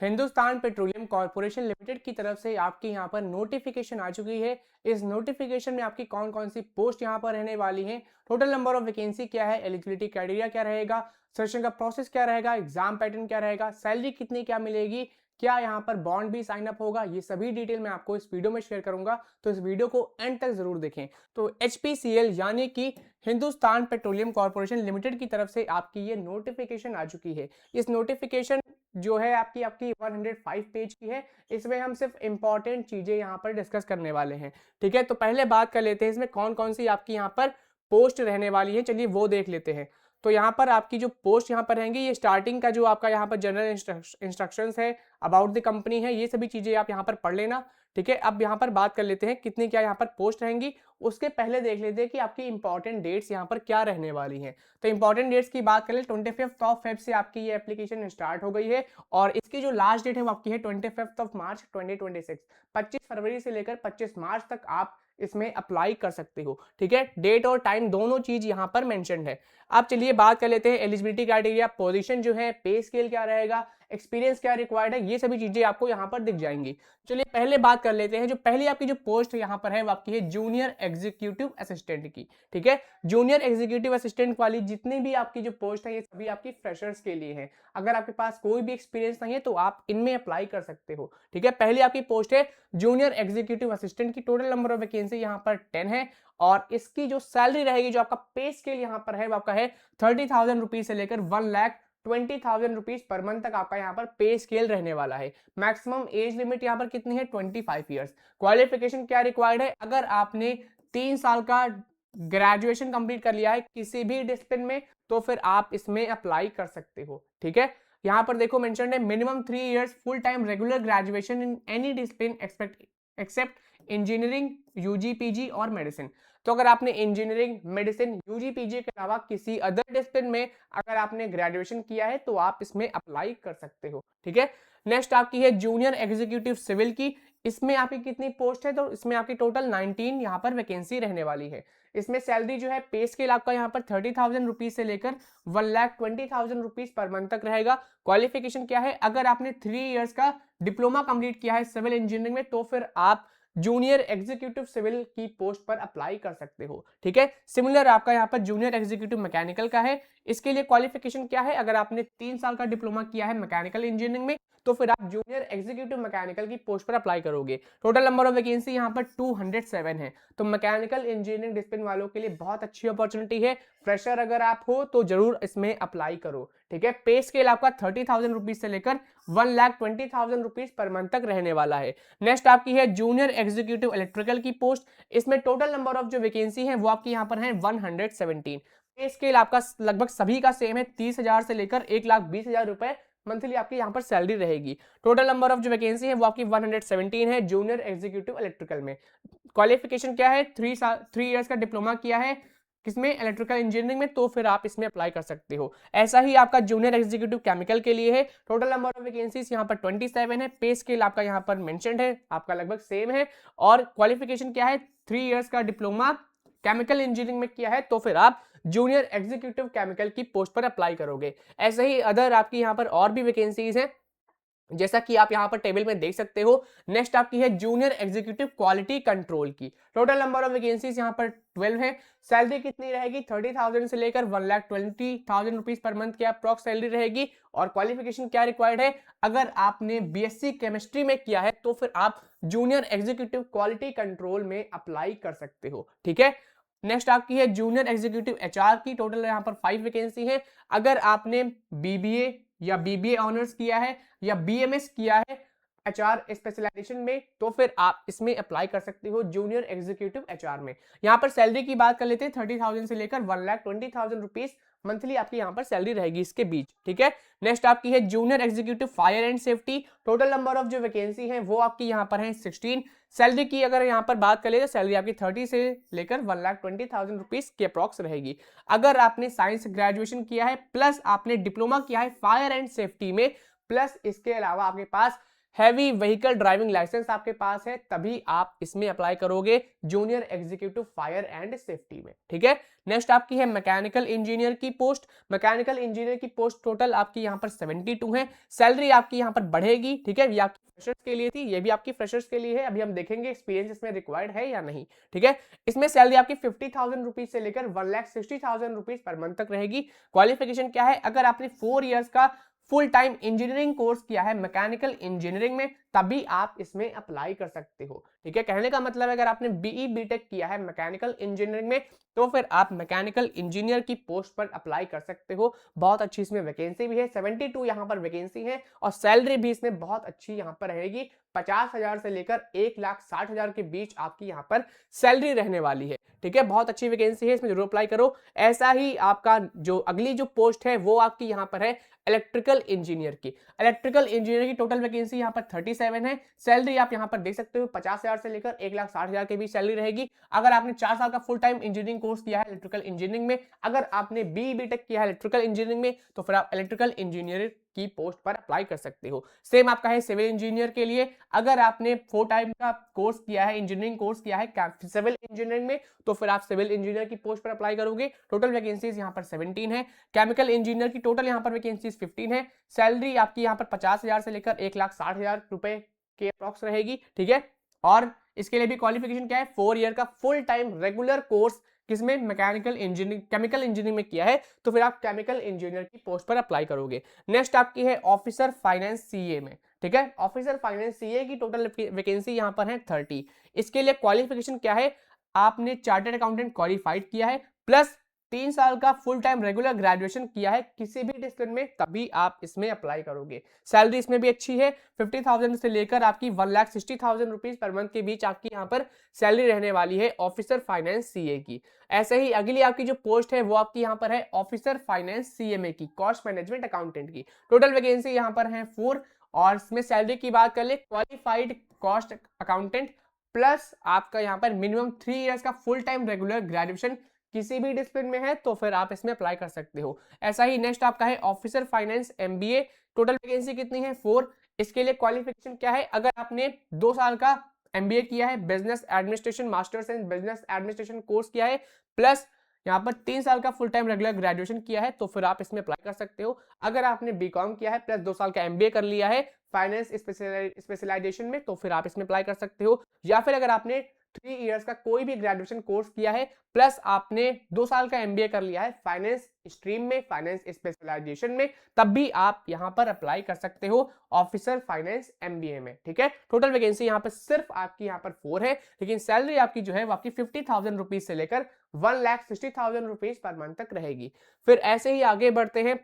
Hindustan petroleum corporation limited की तरफ से आपकी यहाँ पर नोटिफिकेशन आ चुकी है। इस नोटिफिकेशन में आपकी कौन कौन सी पोस्ट यहाँ पर रहने वाली हैं, टोटल नंबर ऑफ वैकेंसी क्या है, एलिजिबिलिटी क्राइटेरिया क्या रहेगा, सिलेक्शन का प्रोसेस क्या रहेगा, एग्जाम पैटर्न क्या रहेगा, सैलरी कितनी क्या मिलेगी, क्या यहाँ पर बॉन्ड भी साइन अप होगा, ये सभी डिटेल मैं आपको इस वीडियो में शेयर करूंगा। तो इस वीडियो को एंड तक जरूर देखें। तो HPCL यानी कि हिंदुस्तान पेट्रोलियम कॉर्पोरेशन लिमिटेड की तरफ से आपकी ये नोटिफिकेशन आ चुकी है। इस नोटिफिकेशन जो है आपकी 105 पेज की है। इसमें हम सिर्फ इंपॉर्टेंट चीजें यहाँ पर डिस्कस करने वाले हैं। ठीक है, तो पहले बात कर लेते हैं इसमें कौन कौन सी आपकी यहाँ पर पोस्ट रहने वाली है। चलिए वो देख लेते हैं। तो यहाँ पर आपकी जो पोस्ट यहाँ पर रहेंगी, ये स्टार्टिंग का जो आपका यहाँ पर जनरल इंस्ट्रक्शंस है, अबाउट द कंपनी है, ये सभी चीजें आप यहाँ पर पढ़ लेना। ठीक है, अब यहाँ पर बात कर लेते हैं कितनी क्या यहाँ पर पोस्ट रहेंगी। उसके पहले देख लेते हैं कि आपकी इंपॉर्टेंट डेट्स यहाँ पर क्या रहने वाली हैं। तो इंपॉर्टेंट डेट्स की बात करें, 25 ऑफ फेब से आपकी ये एप्लीकेशन स्टार्ट हो गई है और इसकी जो लास्ट डेट है वो आपकी है 25 ऑफ मार्च 2026। 25 फरवरी से लेकर 25 मार्च तक आप इसमें अप्लाई कर सकते हो। ठीक है, डेट और टाइम दोनों चीज यहाँ पर मेंशन्ड है। अब चलिए बात कर लेते हैं एलिजिबिलिटी क्राइटेरिया, पोजीशन जो है, पे स्केल क्या रहेगा, एक्सपीरियंस क्या रिक्वायर्ड है, ये सभी चीजें आपको यहाँ पर दिख जाएंगी। चलिए पहले बात कर लेते हैं, जो पहली आपकी जो पोस्ट यहाँ पर है वो आपकी है जूनियर एग्जीक्यूटिव असिस्टेंट की। ठीक है, जूनियर एग्जीक्यूटिव असिस्टेंट वाली जितनी भी आपकी जो पोस्ट है ये सभी आपकी फ्रेशर्स के लिए है। अगर आपके पास कोई भी एक्सपीरियंस नहीं है तो आप इनमें अप्लाई कर सकते हो। ठीक है, पहली आपकी पोस्ट है जूनियर एग्जीक्यूटिव असिस्टेंट की। टोटल नंबर ऑफ वैकेंसी यहाँ पर 10 है और इसकी जो सैलरी रहेगी, जो आपका पे स्केल यहाँ पर है वो आपका है 30,000 रुपीज से लेकर 1,20,000 रुपीज पर मंथ तक आपका यहाँ पर पे स्केल रहने वाला है। मैक्सिमम एज लिमिट यहाँ पर कितनी है, 25 ईयर्स। क्वालिफिकेशन क्या रिक्वायर्ड है, अगर आपने 3 साल का ग्रेजुएशन कंप्लीट कर लिया है किसी भी डिसिप्लिन में तो फिर आप इसमें अप्लाई कर सकते हो। ठीक है, यहाँ पर देखो मेंशन है minimum 3 years full time regular graduation in any discipline except engineering, UG, PG और मेडिसिन। तो अगर आपने इंजीनियरिंग, मेडिसिन, यूजी, पीजी के अलावा किसी अदर डिसिप्लिन में अगर आपने ग्रेजुएशन किया है तो आप इसमें अप्लाई कर सकते हो। ठीक है, नेक्स्ट आपकी है जूनियर एग्जीक्यूटिव सिविल की। इसमें आपकी कितनी पोस्ट है, तो इसमें आपकी टोटल 19 यहाँ पर वैकेंसी रहने वाली है। इसमें सैलरी जो है पे स्केल आपका यहाँ पर 30,000 रुपीज से लेकर 1,20,000 रुपीज पर मंथ तक रहेगा। क्वालिफिकेशन क्या है, अगर आपने 3 इयर्स का डिप्लोमा कंप्लीट किया है सिविल इंजीनियरिंग में तो फिर आप जूनियर एग्जीक्यूटिव सिविल की पोस्ट पर अप्लाई कर सकते हो। ठीक है, सिमिलर आपका यहाँ पर जूनियर एग्जीक्यूटिव मैकेनिकल का है। इसके लिए क्वालिफिकेशन क्या है, अगर आपने 3 साल का डिप्लोमा किया है मैकेनिकल इंजीनियरिंग में तो फिर आप जूनियर एग्जीक्यूटिव मैकेनिकल की पोस्ट पर अप्लाई करोगे। टोटल नंबर ऑफ वैकेंसी यहाँ पर 207 है। तो मैकेनिकल इंजीनियरिंग डिसिप्लिन वालों के लिए बहुत अच्छी अपॉर्चुनिटी है। फ्रेशर अगर आप हो तो जरूर इसमें अप्लाई करो। ठीक है, पे स्केल आपका 30,000 रुपीज से लेकर 1,20,000 रुपीज पर मंथ तक रहने वाला है। नेक्स्ट आपकी है जूनियर एग्जीक्यूटिव इलेक्ट्रिकल की पोस्ट। इसमें टोटल नंबर ऑफ जो वैकेंसी है वो आपकी यहाँ पर है 117। पे स्केल आपका लगभग सभी का सेम है, 30,000 से लेकर 1,20,000 रुपए मंथली आपकी यहाँ पर सैलरी रहेगी। टोटल नंबर ऑफ जो वैकेंसी है वो आपकी 117 है जूनियर एग्जीक्यूटिव इलेक्ट्रिकल में। क्वालिफिकेशन क्या है, 3 इयर्स का डिप्लोमा किया है किसमें, इलेक्ट्रिकल इंजीनियरिंग में, तो फिर आप इसमें अप्लाई कर सकते हो। ऐसा ही आपका जूनियर एग्जीक्यूटिव केमिकल के लिए है। टोटल नंबर ऑफ वैकेंसीज यहाँ पर 27 है। पे स्केल आपका यहाँ पर मेंशन्ड है, आपका लगभग सेम है। और क्वालिफिकेशन क्या है, 3 इयर्स का डिप्लोमा केमिकल इंजीनियरिंग में किया है तो फिर आप जूनियर एग्जीक्यूटिव केमिकल की पोस्ट पर अप्लाई करोगे। ऐसे ही अदर आपकी यहाँ पर और भी वैकेंसीज हैं जैसा कि आप यहाँ पर टेबल में देख सकते हो। नेक्स्ट आपकी है जूनियर एग्जीक्यूटिव क्वालिटी कंट्रोल की। टोटल नंबर ऑफ वैकेंसीज यहाँ पर 12 है। सैलरी कितनी रहेगी, 30,000 से लेकर 1,20,000 रुपीज पर मंथ की अप्रॉक्स सैलरी रहेगी। और क्वालिफिकेशन क्या रिक्वायर्ड है, अगर आपने बीएससी केमिस्ट्री में किया है तो फिर आप जूनियर एग्जीक्यूटिव क्वालिटी कंट्रोल में अप्लाई कर सकते हो। ठीक है, नेक्स्ट आपकी है जूनियर एग्जीक्यूटिव एचआर की। टोटल यहाँ पर 5 वैकेंसी है। अगर आपने बीबीए या बीबीए ऑनर्स किया है या बीएमएस किया है एचआर स्पेशलाइजेशन में तो फिर आप इसमें अप्लाई कर सकते हो जूनियर एग्जीक्यूटिव एचआर में। यहाँ पर सैलरी की बात कर लेते हैं, 30,000 से लेकर 1,20,000 रुपीज मंथली आपकी यहाँ पर सैलरी रहेगी इसके बीच। ठीक है, नेक्स्ट आपकी है junior executive fire and safety. Total number of जो वैकेंसी है वो आपकी यहाँ पर है 16। सैलरी की अगर यहाँ पर बात करें तो सैलरी आपकी 30 से लेकर 1,20,000 रुपीज के अप्रॉक्स रहेगी। अगर आपने साइंस ग्रेजुएशन किया है प्लस आपने डिप्लोमा किया है फायर एंड सेफ्टी में, प्लस इसके अलावा आपके पास हैवी व्हीकल ड्राइविंग लाइसेंस आपके पास है तभी आप इसमें अप्लाई करोगे junior executive fire and safety में, ठीक है। नेक्स्ट आपकी है मैकेनिकल इंजीनियर की पोस्ट। मैकेनिकल इंजीनियर की पोस्ट टोटल आपकी यहाँ पर 72 है। सैलरी आपकी यहाँ पर बढ़ेगी, ठीक है। ये आपकी फ्रेशर्स के लिए थी, ये भी आपकी फ्रेशर्स के लिए है। अभी हम देखेंगे एक्सपीरियंस इसमें रिक्वायर्ड है या नहीं, ठीक है। इसमें सैलरी आपकी 50,000 रुपीज से लेकर 1,60,000 रुपीज पर मंथ तक रहेगी। क्वालिफिकेशन क्या है, अगर आपने 4 इयर्स का फुल टाइम इंजीनियरिंग कोर्स किया है मैकेनिकल इंजीनियरिंग में तभी आप इसमें अप्लाई कर सकते हो, ठीक है। कहने का मतलब है अगर आपने बीई बीटेक किया है मैकेनिकल इंजीनियरिंग में तो फिर आप मैकेनिकल इंजीनियर की पोस्ट पर अप्लाई कर सकते हो। बहुत अच्छी इसमें वैकेंसी भी है, 72 यहाँ पर वैकेंसी है और सैलरी भी इसमें बहुत अच्छी यहाँ पर रहेगी। 50,000 से लेकर 1,60,000 के बीच आपकी यहाँ पर सैलरी रहने वाली है, ठीक है। बहुत अच्छी वैकेंसी है, इसमें जरूर अप्लाई करो। ऐसा ही आपका जो अगली जो पोस्ट है वो आपकी यहाँ पर है इलेक्ट्रिकल इंजीनियर की। इलेक्ट्रिकल इंजीनियर की टोटल वैकेंसी यहाँ पर 37 है। सैलरी आप यहाँ पर देख सकते हो 50,000 से लेकर 1,60,000 के बीच सैलरी रहेगी। अगर आपने 4 साल का फुल टाइम इंजीनियरिंग कोर्स किया है इलेक्ट्रिकल इंजीनियरिंग में, अगर आपने बी बीटेक किया है इलेक्ट्रिकल इंजीनियरिंग में तो फिर आप इलेक्ट्रिकल इंजीनियर की पोस्ट पर अप्लाई कर सकते हो। सेम आपका है सिविल इंजीनियर के लिए, अगर आपने 4 टाइम का कोर्स किया है इंजीनियरिंग कोर्स किया है सिविल इंजीनियरिंग में तो फिर आप सिविल इंजीनियर की पोस्ट पर अप्लाई करोगे। टोटल वैकेंसीज यहाँ पर 17 है। केमिकल इंजीनियर की टोटल यहाँ पर वैकेंसीज 15 है। सैलरी आपकी यहाँ पर 50,000 से लेकर 1,60,000 रुपए के अप्रॉक्स रहेगी, ठीक है। और इसके लिए भी क्वालिफिकेशन क्या है, 4 ईयर का फुल टाइम रेगुलर कोर्स किसमें मैकेनिकल इंजीनियरिंग केमिकल इंजीनियरिंग में किया है तो फिर आप केमिकल इंजीनियर की पोस्ट पर अप्लाई करोगे। नेक्स्ट आपकी है ऑफिसर फाइनेंस सीए में, ठीक है। ऑफिसर फाइनेंस सीए की टोटल वैकेंसी यहाँ पर है 30। इसके लिए क्वालिफिकेशन क्या है, आपने चार्टर्ड अकाउंटेंट क्वालिफाइड किया है प्लस 3 साल का फुल टाइम रेगुलर ग्रेजुएशन किया है किसी भी डिसिप्लिन में तभी आप इसमें अप्लाई करोगे। सैलरी इसमें भी अच्छी है, 50,000 से लेकर आपकी 1,60,000 रुपीज पर मंथ के बीच आपकी यहाँ पर सैलरी रहने वाली है ऑफिसर फाइनेंस सीए की। ऐसे ही अगली आपकी जो पोस्ट है वो आपकी यहाँ पर है ऑफिसर फाइनेंस सीएमए की, कॉस्ट मैनेजमेंट अकाउंटेंट की। टोटल वैकेंसी यहाँ पर है 4 और इसमें सैलरी की बात कर ले क्वालिफाइड कॉस्ट अकाउंटेंट प्लस आपका यहाँ पर मिनिमम 3 इयर्स का फुल टाइम रेगुलर ग्रेजुएशन किसी भी डिसिप्लिन में है तो फिर आप इसमें अप्लाई कर सकते हो। ऐसा ही नेक्स्ट आपका है officer finance MBA. Total vacancy कितनी है, 4। इसके लिए क्वालिफिकेशन क्या है, अगर आपने 2 साल का एमबीए किया है business administration masters in business administration course किया है प्लस यहाँ पर 3 साल का फुल टाइम रेगुलर ग्रेजुएशन किया है तो फिर आप इसमें अप्लाई कर सकते हो। अगर आपने बीकॉम किया है प्लस 2 साल का एमबीए कर लिया है फाइनेंस स्पेशलाइजेशन में तो फिर आप इसमें अप्लाई कर सकते हो। या फिर अगर आपने 3 इयर्स का कोई भी ग्रेजुएशन कोर्स किया है प्लस आपने 2 साल का एमबीए कर लिया है फाइनेंस स्ट्रीम में फाइनेंस स्पेशलाइजेशन में तब भी आप यहां पर अप्लाई कर सकते हो ऑफिसर फाइनेंस एमबीए में, ठीक है। टोटल वैकेंसी यहां पर सिर्फ आपकी यहां पर 4 है लेकिन सैलरी आपकी जो है वो आपकी 50,000 रुपीज से लेकर 1,60,000 रुपीज पर मंथ तक रहेगी। फिर ऐसे ही आगे बढ़ते हैं,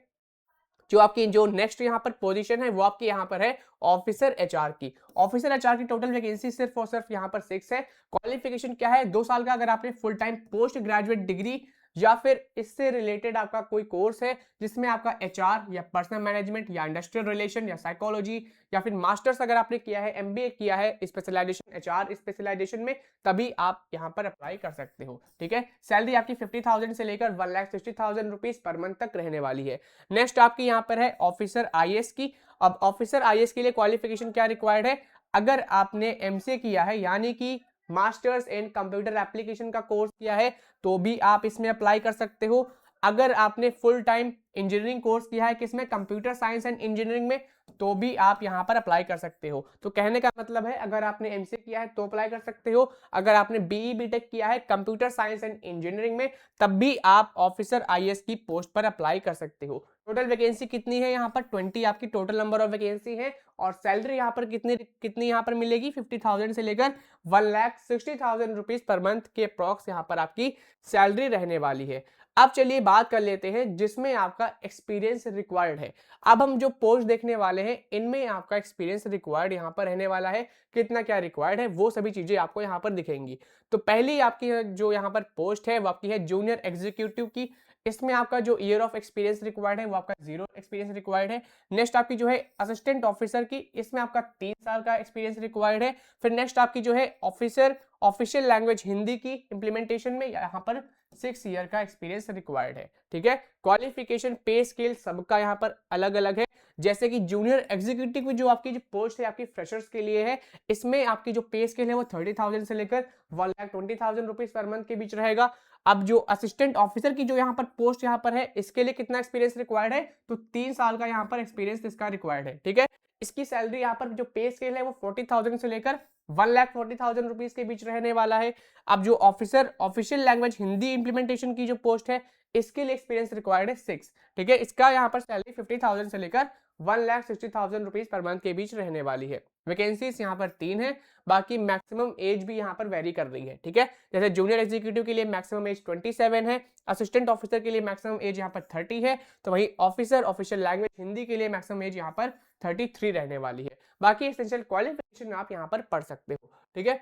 जो आपकी जो नेक्स्ट यहाँ पर पोजीशन है वो आपकी यहाँ पर है ऑफिसर एचआर की। ऑफिसर एचआर की टोटल वैकेंसी सिर्फ और सिर्फ यहाँ पर 6 है। क्वालिफिकेशन क्या है, 2 साल का अगर आपने full time post graduate degree या फिर इससे रिलेटेड आपका कोई कोर्स है जिसमें आपका एचआर या पर्सनल मैनेजमेंट या इंडस्ट्रियल रिलेशन या साइकोलॉजी या फिर मास्टर्स अगर आपने किया है एमबीए किया है स्पेशलाइजेशन एचआर स्पेशलाइजेशन में तभी आप यहां पर अप्लाई कर सकते हो, ठीक है। सैलरी आपकी 50,000 से लेकर 1,60,000 रुपीज पर मंथ तक रहने वाली है। नेक्स्ट आपकी यहां पर है ऑफिसर आईएएस की। अब ऑफिसर आईएएस के लिए क्वालिफिकेशन क्या रिक्वायर्ड है, अगर आपने एमसीए किया है यानी कि मास्टर्स इन कंप्यूटर एप्लीकेशन का कोर्स किया है तो भी आप इसमें अप्लाई कर सकते हो। अगर आपने फुल टाइम इंजीनियरिंग कोर्स किया है किसमें, कंप्यूटर साइंस एंड इंजीनियरिंग में, तो भी आप यहां पर अप्लाई कर सकते हो। तो कहने का मतलब है अगर आपने एमसीए किया है तो अप्लाई कर सकते हो, अगर आपने बीई बीटेक किया है कंप्यूटर साइंस एंड इंजीनियरिंग में तब भी आप ऑफिसर आईएएस की पोस्ट पर अप्लाई कर सकते हो। टोटल वैकेंसी कितनी है यहाँ पर 20 आपकी टोटल नंबर ऑफ वैकेंसी है और सैलरी यहाँ पर कितनी यहाँ पर मिलेगी 50,000 से लेकर 1,60,000 रुपीज पर मंथ के अप्रॉक्स यहाँ पर आपकी सैलरी रहने वाली है। अब चलिए बात कर लेते हैं जिसमें आपका एक्सपीरियंस रिक्वायर्ड है। अब हम जो पोस्ट देखने वाले हैं इनमें आपका एक्सपीरियंस रिक्वायर्ड यहाँ पर रहने वाला है, कितना क्या रिक्वायर्ड है वो सभी चीजें आपको यहाँ पर दिखेंगी। तो पहली आपकी जो यहाँ पर पोस्ट है वो आपकी है जूनियर एग्जीक्यूटिव की। इसमें आपका जो ईयर ऑफ एक्सपीरियंस रिक्वायर्ड है वो आपका 0 एक्सपीरियंस रिक्वायर्ड है। नेक्स्ट आपकी जो है असिस्टेंट ऑफिसर की, इसमें आपका 3 साल का एक्सपीरियंस रिक्वायर्ड है। फिर नेक्स्ट आपकी जो है ऑफिसर ऑफिशियल लैंग्वेज हिंदी की इंप्लीमेंटेशन में यहाँ पर 6 ईयर का एक्सपीरियंस रिक्वायर्ड है, ठीक है। क्वालिफिकेशन पे स्केल सबका यहाँ पर अलग अलग है। जैसे कि जूनियर एग्जीक्यूटिव की जो आपकी जो पोस्ट है आपकी फ्रेशर्स के लिए है, इसमें आपकी जो पे स्केल है वो 30,000 से लेकर 1,20,000 रुपीज पर मंथ के बीच रहेगा। अब जो असिस्टेंट ऑफिसर की जो यहाँ पर पोस्ट यहाँ पर है, इसके लिए कितना एक्सपीरियंस रिक्वायर्ड है, तो 3 साल का यहाँ पर एक्सपीरियंस इसका रिक्वायर्ड है। ठीक है, इसकी सैलरी यहाँ पर जो पे स्केल है वो 40,000 से लेकर 1,40,000 रुपीज के बीच रहने वाला है। अब जो officer official language Hindi implementation की जो पोस्ट है, इसके लिए एक्सपीरियंस रिक्वायर्ड है 6। ठीक है, इसका यहाँ पर सैलरी 50,000 से लेकर 1,60,000 रुपीज पर मंथ के बीच रहने वाली है। वैकेंसीज यहाँ पर 3 है, बाकी मैक्सिमम एज भी यहाँ पर वेरी कर रही है। ठीक है, जैसे जूनियर एग्जीक्यूटिव के लिए मैक्सिमम एज 27 है, असिस्टेंट ऑफिसर के लिए मैक्सिमम एज यहाँ पर 30 है, तो वही ऑफिसर ऑफिशियल लैंग्वेज हिंदी के लिए मैक्सिमम एज यहाँ पर 33 रहने वाली है। बाकी एसेंशियल क्वालिफिकेशन आप यहाँ पर पढ़ सकते हो। ठीक है,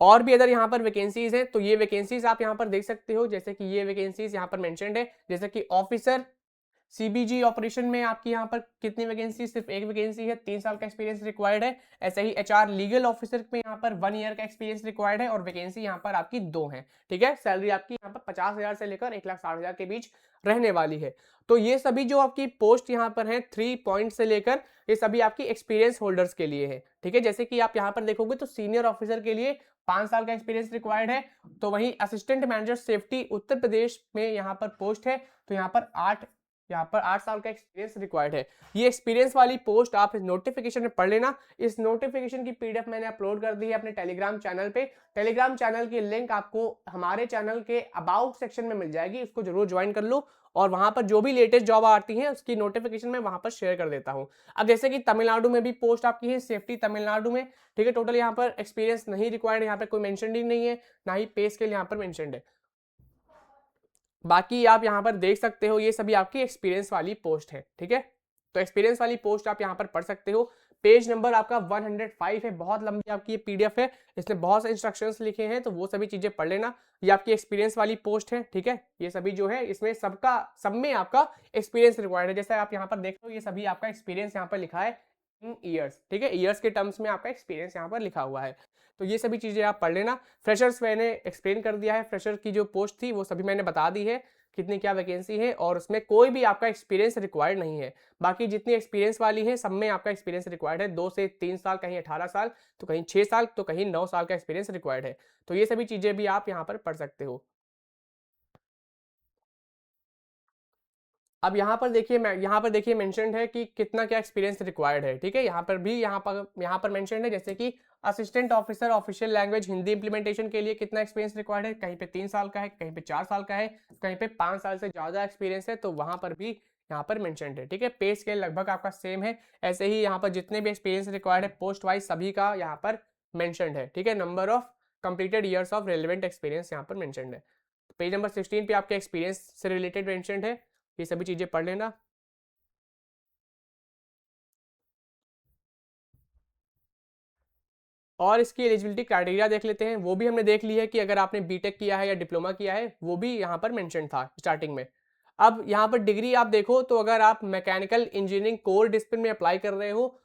और भी अगर यहाँ पर वैकेंसीज हैं तो ये वैकेंसीज आप यहाँ पर देख सकते हो, जैसे कि ये वैकेंसीज यहाँ पर मेंशन्ड है, जैसे कि ऑफिसर सीबीजी ऑपरेशन में आपकी यहाँ पर कितनी वैकेंसी, सिर्फ एक वैकेंसी है, 3 साल का एक्सपीरियंस रिक्वायर्ड है। ऐसे ही एचआर लीगल ऑफिसर में यहाँ पर 1 ईयर का एक्सपीरियंस रिक्वायर्ड है और वैकेंसी यहाँ पर आपकी 2 है। ठीक है, सैलरी आपकी यहाँ पर 50,000 से लेकर 1,60,000 के बीच रहने वाली है। तो ये सभी जो आपकी पोस्ट यहाँ पर है 3 पॉइंट से लेकर, ये सभी आपकी एक्सपीरियंस होल्डर्स के लिए है। ठीक है, जैसे कि आप यहाँ पर देखोगे तो सीनियर ऑफिसर के लिए 5 साल का एक्सपीरियंस रिक्वायर्ड है, तो वहीं assistant manager safety Uttar Pradesh में यहाँ पर पोस्ट है, तो यहाँ पर 8 साल का एक्सपीरियंस रिक्वायर्ड है। ये एक्सपीरियंस वाली पोस्ट आप इस नोटिफिकेशन में पढ़ लेना। इस नोटिफिकेशन की पीडीएफ मैंने अपलोड कर दी है अपने टेलीग्राम चैनल पे। टेलीग्राम चैनल की लिंक आपको हमारे चैनल के अबाउट सेक्शन में मिल जाएगी, उसको जरूर ज्वाइन कर लो और वहां पर जो भी लेटेस्ट जॉब आती है उसकी नोटिफिकेशन मैं वहां पर शेयर कर देता हूं। अब जैसे कि तमिलनाडु में भी पोस्ट आपकी है, सेफ्टी तमिलनाडु में। ठीक है, टोटल यहाँ पर एक्सपीरियंस नहीं रिक्वायर्ड, यहाँ पर कोई मेंशन ही नहीं है, ना ही पे स्केल यहाँ पर मेंशन्ड है। बाकी आप यहाँ पर देख सकते हो ये सभी आपकी एक्सपीरियंस वाली पोस्ट है। ठीक है, तो एक्सपीरियंस वाली पोस्ट आप यहाँ पर पढ़ सकते हो। पेज नंबर आपका 105 है, बहुत लंबी आपकी ये पीडीएफ है, इसमें बहुत से इंस्ट्रक्शंस लिखे हैं, तो वो सभी चीजें पढ़ लेना। ये आपकी एक्सपीरियंस वाली पोस्ट है। ठीक है, ये सभी जो है इसमें सब में आपका एक्सपीरियंस रिक्वायर्ड है। जैसे आप यहाँ पर देख लो, ये सभी आपका एक्सपीरियंस यहाँ पर लिखा है इन ईयर्स। ठीक है, ईयर्स के टर्म्स में आपका एक्सपीरियंस यहाँ पर लिखा हुआ है, तो ये सभी चीजें आप पढ़ लेना। फ्रेशर्स मैंने एक्सप्लेन कर दिया है, फ्रेशर की जो पोस्ट थी वो सभी मैंने बता दी है कितनी क्या वैकेंसी है, और उसमें कोई भी आपका एक्सपीरियंस रिक्वायर्ड नहीं है। बाकी जितनी एक्सपीरियंस वाली है सब में आपका एक्सपीरियंस रिक्वायर्ड है, 2 से 3 साल, कहीं 18 साल, तो कहीं 6 साल, तो कहीं 9 साल का एक्सपीरियंस रिक्वायर्ड है। तो ये सभी चीजें भी आप यहाँ पर पढ़ सकते हो। अब यहाँ पर देखिए मेंशन्ड है कि कितना क्या एक्सपीरियंस रिक्वायर्ड है। ठीक है, यहाँ पर मेंशन्ड है, जैसे कि assistant officer official language Hindi implementation के लिए कितना एक्सपीरियंस रिक्वायर्ड है, कहीं पे 3 साल का है, कहीं पे 4 साल का है, कहीं पे 5 साल से ज्यादा एक्सपीरियंस है, तो वहां पर भी यहाँ पर मेंशन्ड है। ठीक है, पे स्केल लगभग आपका सेम है। ऐसे ही यहाँ पर जितने भी एक्सपीरियंस रिक्वायर्ड है पोस्ट वाइज सभी का यहाँ पर मेंशन्ड है। ठीक है, number of completed years of relevant experience यहाँ पर मेंशन्ड है। पेज नंबर 16 पे आपके एक्सपीरियंस से रिलेटेड मेंशन्ड है, ये सभी चीजें पढ़ लेना। और इसकी एलिजिबिलिटी क्राइटेरिया देख लेते हैं, वो भी हमने देख ली है कि अगर आपने बीटेक किया है या डिप्लोमा किया है, वो भी यहाँ पर मेंशन था स्टार्टिंग में। अब यहाँ पर डिग्री आप देखो तो अगर आप मैकेनिकल इंजीनियरिंग कोर डिसिप्लिन में अप्लाई कर रहे हो,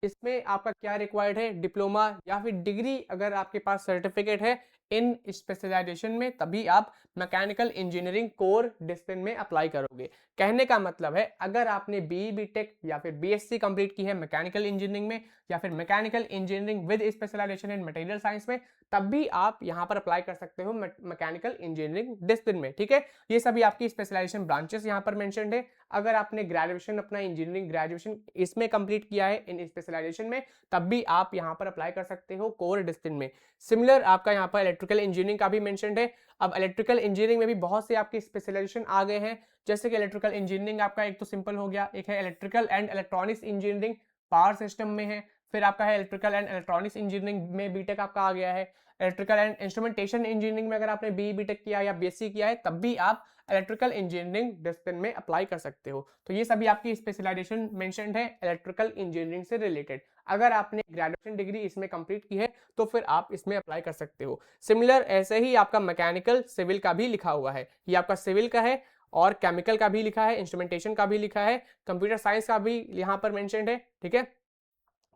इसमें आपका क्या रिक्वायर्ड है, डिप्लोमा या फिर डिग्री, अगर आपके पास सर्टिफिकेट है इन स्पेशलाइजेशन में, तभी आप मैकेनिकल इंजीनियरिंग कोर डिसिप्लिन में अप्लाई करोगे। कहने का मतलब है अगर आपने बीई बीटेक या फिर बीएससी कंप्लीट की है मैकेनिकल इंजीनियरिंग में, या फिर mechanical engineering with specialisation in material science में, तब भी आप यहाँ पर अप्लाई कर सकते हो मैकेनिकल इंजीनियरिंग डिसिप्लिन में। ठीक है, ये सभी आपकी स्पेशलाइजेशन ब्रांचेस यहाँ पर मेंशन्ड है। अगर आपने ग्रेजुएशन अपना इंजीनियरिंग ग्रेजुएशन इसमें कंप्लीट किया है इन स्पेशलाइजेशन में, तब भी आप यहाँ पर अप्लाई कर सकते हो कोर डिसिप्लिन में। सिमिलर आपका यहाँ पर इलेक्ट्रिकल इंजीनियरिंग का भी मेंशन्ड है। अब इलेक्ट्रिकल इंजीनियरिंग में भी बहुत से आपके स्पेशलाइजेशन आ गए हैं, जैसे कि इलेक्ट्रिकल इंजीनियरिंग आपका एक तो सिंपल हो गया, एक है electrical and electronics engineering power system में है, फिर आपका है इलेक्ट्रिकल एंड इलेक्ट्रॉनिक्स इंजीनियरिंग में बीटेक आपका आ गया है। इलेक्ट्रिकल एंड इंस्ट्रूमेंटेशन इंजीनियरिंग में अगर आपने बीई बीटेक किया या बीएससी किया है, तब भी आप इलेक्ट्रिकल इंजीनियरिंग डिसिप्लिन में अप्लाई कर सकते हो। तो ये सभी आपकी स्पेशलाइजेशन मेंशन्ड है इलेक्ट्रिकल इंजीनियरिंग से रिलेटेड। अगर आपने ग्रेजुएशन डिग्री इसमें कंप्लीट की है तो फिर आप इसमें अप्लाई कर सकते हो। सिमिलर ऐसे ही आपका मैकेनिकल सिविल का भी लिखा हुआ है, ये आपका सिविल का है, और केमिकल का भी लिखा है, इंस्ट्रूमेंटेशन का भी लिखा है, कंप्यूटर साइंस का भी यहाँ पर मेंशन्ड है। ठीक है,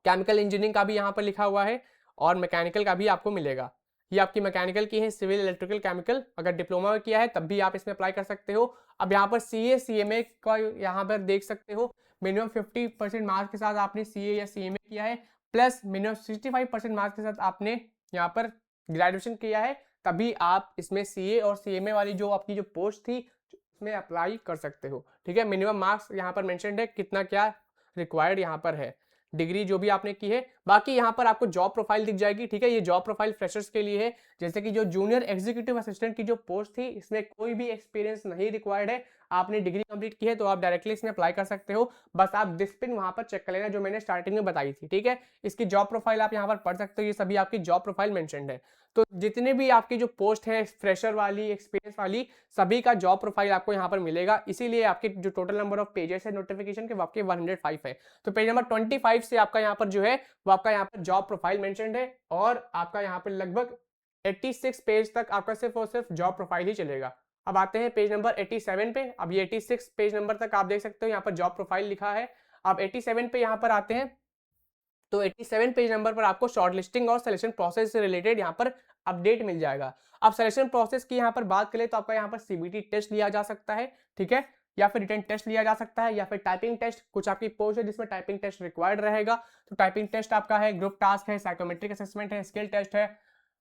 केमिकल इंजीनियरिंग का भी यहाँ पर लिखा हुआ है, और मैकेनिकल का भी आपको मिलेगा। ये आपकी मैकेनिकल की है, सिविल, इलेक्ट्रिकल, केमिकल, अगर डिप्लोमा में किया है तब भी आप इसमें अप्लाई कर सकते हो। अब यहाँ पर CA CMA का यहाँ पर देख सकते हो, मिनिमम 50% मार्क्स के साथ आपने CA या CMA किया है, प्लस मिनिमम 65% मार्क्स के साथ आपने यहाँ पर ग्रेजुएशन किया है, तभी आप इसमें CA और CMA वाली जो आपकी जो पोस्ट थी उसमें अप्लाई कर सकते हो। ठीक है, मिनिमम मार्क्स यहाँ पर मेंशन्ड है, कितना क्या रिक्वायर्ड यहाँ पर है, डिग्री जो भी आपने की है। बाकी यहाँ पर आपको जॉब प्रोफाइल दिख जाएगी। ठीक है, ये जॉब प्रोफाइल फ्रेशर्स के लिए है। जैसे कि जो जूनियर एग्जीक्यूटिव असिस्टेंट की जो पोस्ट थी, इसमें कोई भी एक्सपीरियंस नहीं रिक्वायर्ड है, आपने डिग्री कंप्लीट की है तो आप डायरेक्टली इसमें अप्लाई कर सकते हो। बस आप डिस्प्लिन वहां पर चेक कर लेना जो मैंने स्टार्टिंग में बताई थी। ठीक है, इसकी जॉब प्रोफाइल आप यहाँ पर पढ़ सकते हो, ये सभी आपकी जॉब प्रोफाइल मेंशन्ड है। तो जितने भी आपकी जो पोस्ट है फ्रेशर वाली, एक्सपीरियंस वाली, सभी का जॉब प्रोफाइल आपको यहाँ पर मिलेगा। इसीलिए आपके जो टोटल नंबर ऑफ पेजेस है नोटिफिकेशन के, वो आपके 105 है। तो पेज नंबर 25 से आपका यहाँ पर जो है वो आपका यहाँ पर जॉब प्रोफाइल मेंशन्ड है, और आपका यहाँ पर लगभग 86 पेज तक आपका सिर्फ और सिर्फ जॉब प्रोफाइल ही चलेगा। अब आते हैं पेज नंबर 87 पे। अब ये 86 पेज नंबर तक आप देख सकते हो यहाँ पर जॉब प्रोफाइल लिखा है। अब 87 पे यहाँ पर आते हैं, तो 87 पेज नंबर पर आपको शॉर्टलिस्टिंग और सिलेक्शन प्रोसेस से रिलेटेड यहाँ पर अपडेट मिल जाएगा। अब सिलेक्शन प्रोसेस की यहाँ पर बात करें तो आपका यहाँ पर CBT टेस्ट लिया जा सकता है, ठीक है, या फिर रिटन टेस्ट लिया जा सकता है, या फिर टाइपिंग टेस्ट। कुछ आपकी पोस्ट है जिसमें टाइपिंग टेस्ट रिक्वायर्ड रहेगा, तो टाइपिंग टेस्ट आपका है, ग्रुप टास्क है, साइकोमेट्रिक असेसमेंट है, स्किल टेस्ट है,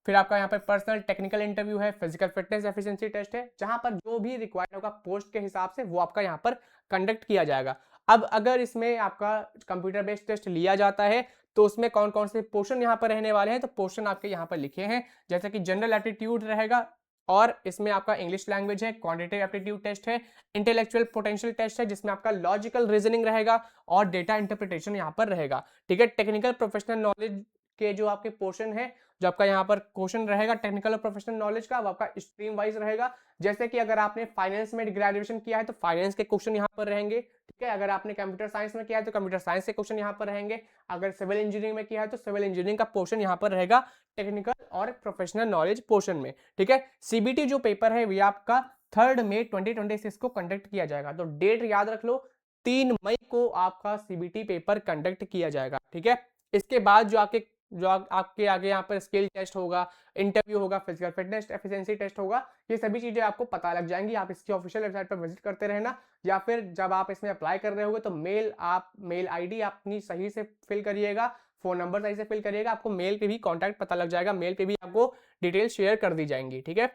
फिर आपका यहाँ पर पर्सनल टेक्निकल इंटरव्यू है, फिजिकल फिटनेस एफिशिएंसी टेस्ट है, जहां पर जो भी रिक्वायर्ड होगा पोस्ट के हिसाब से वो आपका यहाँ पर कंडक्ट किया जाएगा। अब अगर इसमें आपका कंप्यूटर बेस्ड टेस्ट लिया जाता है तो उसमें कौन कौन से पोर्शन यहाँ पर रहने वाले हैं, तो पोर्शन आपके यहाँ पर लिखे हैं, जैसे कि जनरल एप्टीट्यूड रहेगा, और इसमें आपका इंग्लिश लैंग्वेज है, क्वांटिटेटिव एप्टीट्यूड टेस्ट है, इंटेलेक्चुअल पोटेंशियल टेस्ट है जिसमें आपका लॉजिकल रीजनिंग रहेगा, और डेटा इंटरप्रिटेशन यहाँ पर रहेगा। ठीक है, टेक्निकल प्रोफेशनल नॉलेज के जो आपके पोर्शन है, जो आपका यहाँ पर क्वेश्चन रहेगा टेक्निकल और प्रोफेशनल नॉलेज का, वो आपका स्ट्रीम वाइज रहेगा। जैसे कि अगर आपने फाइनेंस में ग्रेजुएशन किया है तो फाइनेंस के क्वेश्चन यहाँ पर रहेंगे। ठीक है, अगर आपने कंप्यूटर साइंस में किया है तो कंप्यूटर साइंस के क्वेश्चन यहाँ पर रहेंगे। अगर सिविल इंजीनियरिंग में किया है तो सिविल इंजीनियरिंग का पोर्शन यहाँ पर रहेगा टेक्निकल और प्रोफेशनल नॉलेज पोर्शन में। ठीक है, CBT जो पेपर है वो आपका 3 मई 2026 को कंडक्ट किया जाएगा। तो डेट याद रख लो, 3 मई को आपका CBT पेपर कंडक्ट किया जाएगा। ठीक है, इसके बाद जो आपके आगे यहाँ पर स्किल टेस्ट होगा, इंटरव्यू होगा, फिजिकल फिटनेस एफिशिएंसी टेस्ट होगा, ये सभी चीजें आपको पता लग जाएंगी। आप इसकी ऑफिशियल वेबसाइट पर विजिट करते रहना, या फिर जब आप इसमें अप्लाई कर रहे होगे तो मेल ID अपनी सही से फिल करिएगा, फोन नंबर सही से फिल करिएगा, आपको मेल पे भी कॉन्टैक्ट पता लग जाएगा, मेल पे भी आपको डिटेल शेयर कर दी जाएंगी। ठीक है,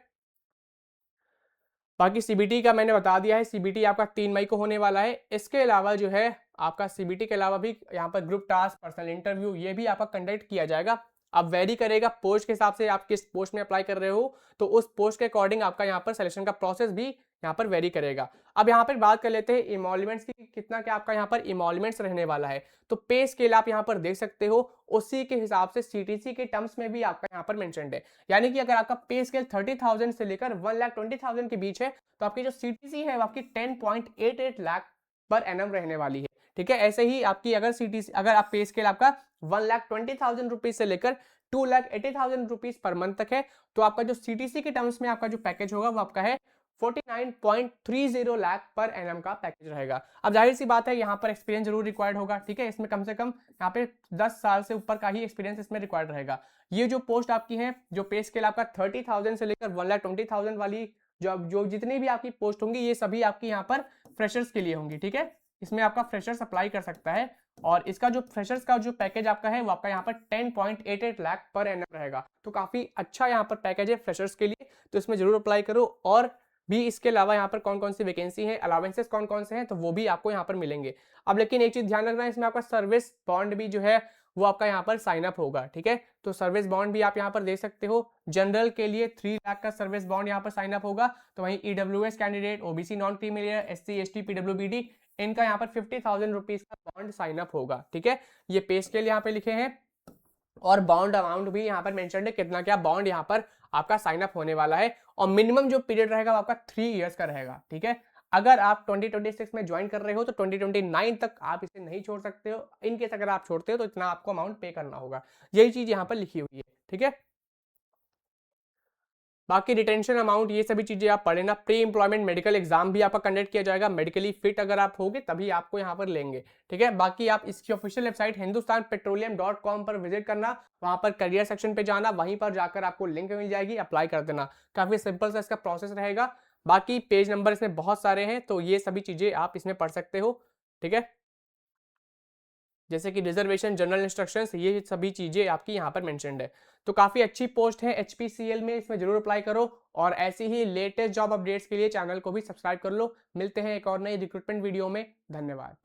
बाकी CBT का मैंने बता दिया है, CBT आपका 3 मई को होने वाला है। इसके अलावा जो है आपका CBT के अलावा भी यहाँ पर ग्रुप टास्क, पर्सनल इंटरव्यू, ये भी आपका कंडक्ट किया जाएगा। अब वेरी करेगा पोस्ट के हिसाब से, आप किस पोस्ट में अप्लाई कर रहे हो तो उस पोस्ट के अकॉर्डिंग आपका यहाँ पर सिलेक्शन का प्रोसेस भी यहाँ पर वेरी करेगा। अब यहाँ पर बात कर लेते हैं इमोल्यूमेंट्स की, कितना क्या आपका यहाँ पर इमोल्यूमेंट्स रहने वाला है। तो पे स्केल आप यहाँ पर देख सकते हो, उसी के हिसाब से CTC के टर्म्स में भी आपका यहाँ पर मेंशन्ड है। यानी कि अगर आपका पे स्केल 30,000 से लेकर 1,20,000 के बीच है तो आपकी जो CTC है वो आपकी 10.88 लाख पर एनम रहने वाली है। ठीक है, ऐसे ही आपकी अगर आप पे स्केल आपका 1,20,000 रुपीज से लेकर 2,80,000 रुपीज पर मंथ तक है, तो आपका जो CTC के टर्म्स में आपका जो पैकेज होगा वो आपका है 49.30 लाख पर एनम का पैकेज रहेगा। अब जाहिर सी बात है यहाँ पर एक्सपीरियंस जरूर रिक्वायर्ड होगा। ठीक है, इसमें कम से कम यहाँ पे 10 साल से ऊपर का ही एक्सपीरियंस इसमें रिक्वायर्ड रहेगा। ये जो पोस्ट आपकी है, जो पे स्केल आपका 30,000 से लेकर 1,20,000 वाली जो जितनी भी आपकी पोस्ट होंगी, ये सभी आपकी यहाँ पर फ्रेशर्स के लिए होंगी। ठीक है, इसमें आपका फ्रेशर्स अप्लाई कर सकता है, और इसका जो फ्रेशर्स का जो पैकेज आपका है वो आपका यहाँ पर 10.88 लाख पर एनम रहेगा। तो काफी अच्छा यहाँ पर पैकेज है फ्रेशर्स के लिए, तो इसमें जरूर अप्लाई करो। और भी इसके अलावा यहाँ पर कौन कौन सी वैकेंसी है, अलावेंसेस कौन कौन से हैं, तो वो भी आपको यहाँ पर मिलेंगे। अब लेकिन एक चीज ध्यान रखना है, इसमें आपका सर्विस बॉन्ड भी जो है वो आपका यहाँ पर साइन अप होगा। ठीक है, तो सर्विस बॉन्ड भी आप यहाँ पर देख सकते हो। जनरल के लिए 3 लाख का सर्विस बॉन्ड यहाँ पर साइन अप होगा, तो वहीं EWS candidate, OBC non creamy layer, SC ST PWBD, इनका यहाँ पर 50,000 रुपीज का बॉन्ड साइन अप होगा। ठीक है, ये पे स्केल यहाँ पे लिखे हैं, और बॉन्ड अमाउंट भी यहाँ पर मेंशन है, कितना क्या बॉन्ड यहाँ पर आपका साइन अप होने वाला है, और मिनिमम जो पीरियड रहेगा वो आपका 3 इयर्स का रहेगा। ठीक है, अगर आप 2026 में ज्वाइन कर रहे हो तो 2029 तक आप इसे नहीं छोड़ सकते हो। इनकेस अगर आप छोड़ते हो तो इतना आपको अमाउंट पे करना होगा, यही चीज यहाँ पर लिखी हुई है। ठीक है, बाकी रिटेंशन अमाउंट ये सभी चीजें आप पढ़े ना। प्री एम्प्लॉयमेंट मेडिकल एग्जाम भी आपका कंडक्ट किया जाएगा, मेडिकली फिट अगर आप होगे तभी आपको यहाँ पर लेंगे, ठीक है। बाकी आप इसकी ऑफिशियल वेबसाइट hindustanpetroleum.com पर विजिट करना, वहां पर करियर सेक्शन पे जाना, वहीं पर जाकर आपको लिंक मिल जाएगी, अप्लाई कर देना। काफी सिंपल सा इसका प्रोसेस रहेगा। बाकी पेज नंबर इसमें बहुत सारे हैं, तो ये सभी चीजें आप इसमें पढ़ सकते हो, ठीक है। जैसे कि रिजर्वेशन, जनरल इंस्ट्रक्शंस, ये सभी चीजें आपकी यहाँ पर मेंशन्ड है। तो काफी अच्छी पोस्ट है HPCL में, इसमें जरूर अप्लाई करो। और ऐसी ही लेटेस्ट जॉब अपडेट्स के लिए चैनल को भी सब्सक्राइब कर लो। मिलते हैं एक और नई रिक्रूटमेंट वीडियो में। धन्यवाद।